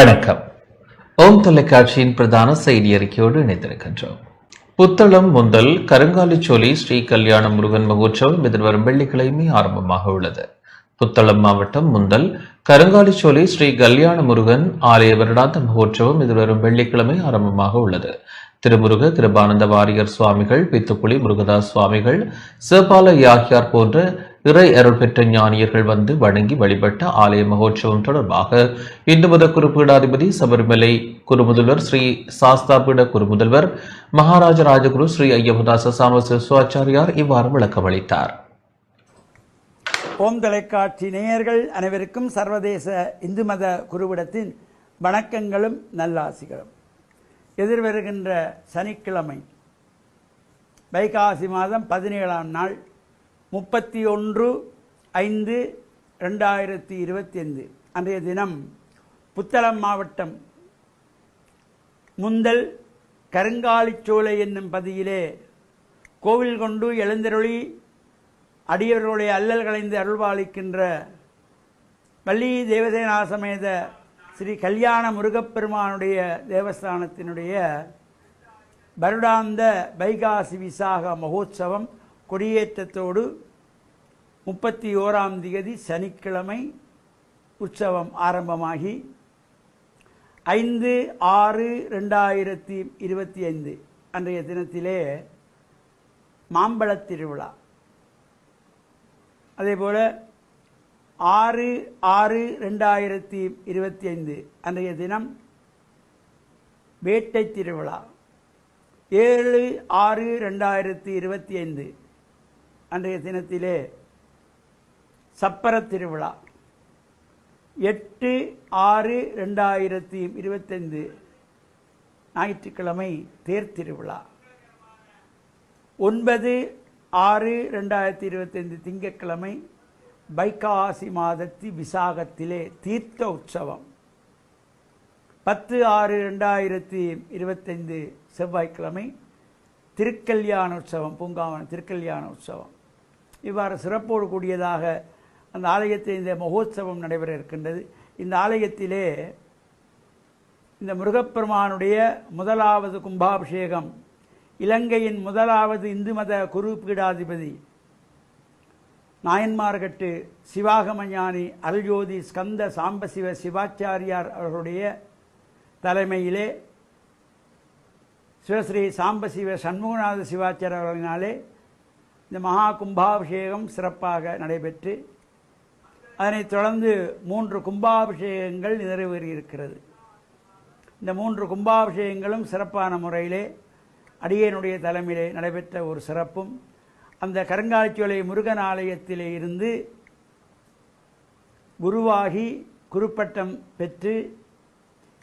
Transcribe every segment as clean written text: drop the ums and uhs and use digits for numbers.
வணக்கம். ஓம் தொலைக்காட்சியின் பிரதான செய்தி அறிக்கையோடு இணைந்திருக்கின்றோம். புத்தளம் முந்தல் கருங்காலிச்சோலை ஸ்ரீ கல்யாண முருகன் மகோற்சவம் எதிர்வரும் வெள்ளிக்கிழமை ஆரம்பமாக உள்ளது. புத்தளம் மாவட்டம் முந்தல் கருங்காலிச்சோலை ஸ்ரீ கல்யாண முருகன் ஆலய வருடாந்த மகோற்சவம் எதிர்வரும் வெள்ளிக்கிழமை ஆரம்பமாக உள்ளது. திருமுருக கிருபானந்த வாரியர் சுவாமிகள், பித்துப்புலி முருகதாஸ் சுவாமிகள், சிவபால யாகியார் போன்ற இறை அருள் பெற்ற ஞானியர்கள் வந்து வணங்கி வழிபட்ட ஆலய மகோற்சவம் தொடர்பாக இந்து மத குருபீடாதிபதி சபரிமலை குருமுதல்வர் ஸ்ரீ சாஸ்தாபீட குருமுதல்வர் மகாராஜ ராஜகுரு ஸ்ரீ ஐயப்பதாச சாமசிவாச்சாரியார் இவ்வாறு விளக்கம் அளித்தார். ஓம் தொலைக்காட்சி நேயர்கள் அனைவருக்கும் சர்வதேச இந்து மத குருவிடத்தின் வணக்கங்களும் நல்லாசிகளும். எதிர்வருகின்ற சனிக்கிழமை வைகாசி மாதம் 17ஆம் நாள் 31/5/2025 அன்றைய தினம் புத்தளம் மாவட்டம் முந்தல் கருங்காலிச்சோலை என்னும் பதியிலே கோவில் கொண்டு எழுந்தருளி அடியவர்களுடைய அல்லல் களைந்து அருள்பாலிக்கின்ற வள்ளி தேவசேனா சமேத ஸ்ரீ கல்யாண முருகப்பெருமானுடைய தேவஸ்தானத்தினுடைய வருடாந்த வைகாசி விசாக மகோத்சவம் கொடியேற்றத்தோடு 31ஆம் தேதி சனிக்கிழமை உற்சவம் ஆரம்பமாகி 5/6/2025 அன்றைய தினத்திலே மாம்பழத் திருவிழா, அதேபோல 6/6/2025 அன்றைய தினம் வேட்டை திருவிழா, 7/6/2025 அன்றைய தினத்திலே சப்பர திருவிழா, 8/6/2025 ஞாயிற்றுக்கிழமை தேர் திருவிழா, 9/6/2025 திங்கட்கிழமை வைகாசி மாதத்தி விசாகத்திலே தீர்த்த உற்சவம், 10/6/2025 செவ்வாய்க்கிழமை திருக்கல்யாண உற்சவம், பூங்காவன திருக்கல்யாண உற்சவம். இவ்வாறு சிறப்போடு கூடியதாக அந்த ஆலயத்தில் இந்த மகோத்சவம் நடைபெற இருக்கின்றது. இந்த ஆலயத்திலே இந்த முருகப்பெருமானுடைய முதலாவது கும்பாபிஷேகம் இலங்கையின் முதலாவது இந்து மத குரு பீடாதிபதி நாயன்மார்கட்டு சிவாகமஞானி அருள்ஜோதி ஸ்கந்த சாம்பசிவ சிவாச்சாரியார் அவர்களுடைய தலைமையிலே சிவஸ்ரீ சாம்பசிவ சண்முகநாத சிவாச்சாரியர் அவர்களினாலே இந்த மகா கும்பாபிஷேகம் சிறப்பாக நடைபெற்று அதனைத் தொடர்ந்து 3 கும்பாபிஷேகங்கள் நிறைவேறியிருக்கிறது. இந்த 3 கும்பாபிஷேகங்களும் சிறப்பான முறையிலே அடியேனுடைய தலைமையிலே நடைபெற்ற ஒரு சிறப்பும், அந்த கருங்காலிச்சோலை முருகன் ஆலயத்திலே இருந்து குருவாகி குருப்பட்டம் பெற்று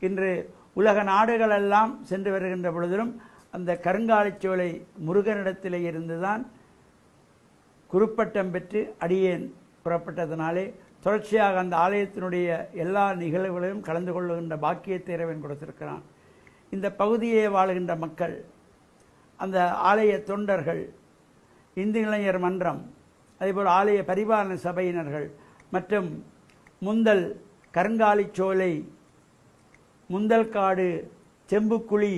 இன்று உலக நாடுகளெல்லாம் சென்று வருகின்ற பொழுதிலும் அந்த கருங்காலிச்சோலை முருகனிடத்திலே இருந்துதான் குருப்பட்டம் பெற்று அடியேன் புறப்பட்டதனாலே தொடர்ச்சியாக அந்த ஆலயத்தினுடைய எல்லா நிகழ்வுகளையும் கலந்து கொள்ளுகின்ற பாக்கியத்தை இறைவன் கொடுத்திருக்கிறான். இந்த பகுதியே வாழுகின்ற மக்கள், அந்த ஆலய தொண்டர்கள், இந்து இளைஞர் மன்றம், அதேபோல் ஆலய பரிபாலன சபையினர்கள் மற்றும் முந்தல் கருங்காலிச்சோலை, முந்தல்காடு, செம்புக்குழி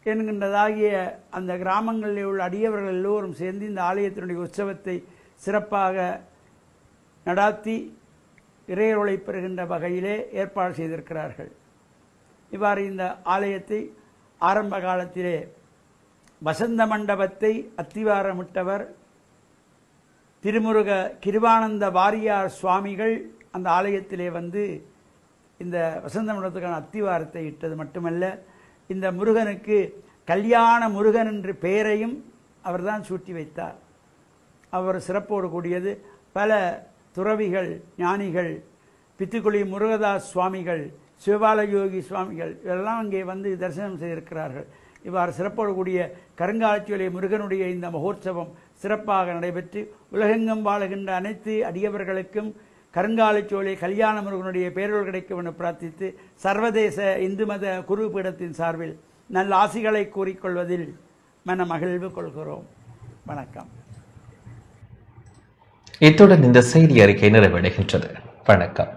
என்கின்றதாகிய அந்த கிராமங்களில் உள்ள அடியவர்கள் எல்லோரும் சேர்ந்து இந்த ஆலயத்தினுடைய உற்சவத்தை சிறப்பாக நடாத்தி இறையருளை பெறுகின்ற வகையிலே ஏற்பாடு செய்திருக்கிறார்கள். இவ்வாறு இந்த ஆலயத்தை ஆரம்ப காலத்திலே வசந்த மண்டபத்தை அத்திவாரமிட்டவர் திருமுருக கிருபானந்த வாரியார் சுவாமிகள் அந்த ஆலயத்திலே வந்து இந்த வசந்த மண்டபத்துக்கான அத்திவாரத்தை இட்டது மட்டுமல்ல, இந்த முருகனுக்கு கல்யாண முருகன் என்று பெயரையும் அவர்தான் சூட்டி வைத்தார். அவர் சிறப்போடு கூடியது பல துறவிகள், ஞானிகள், பித்துக்குளி முருகதாஸ் சுவாமிகள், சிவபால யோகி சுவாமிகள் இதெல்லாம் அங்கே வந்து தரிசனம் செய்திருக்கிறார்கள். இவ்வாறு சிறப்போடு கூடிய கருங்காலிச்சோலை முருகனுடைய இந்த மகோற்சவம் சிறப்பாக நடைபெற்று உலகெங்கும் வாழுகின்ற அனைத்து அடியவர்களுக்கும் கருங்காலிச்சோலை கல்யாண முருகனுடைய பேரொரு கிடைக்கும் என பிரார்த்தித்து சர்வதேச இந்து மத குரு பீடத்தின் சார்பில் நல்ல ஆசிகளை கூறிக்கொள்வதில் மன மகிழ்வு கொள்கிறோம். வணக்கம். இத்துடன் இந்த செய்தி அறிக்கை நிறைவடைகின்றது. வணக்கம்.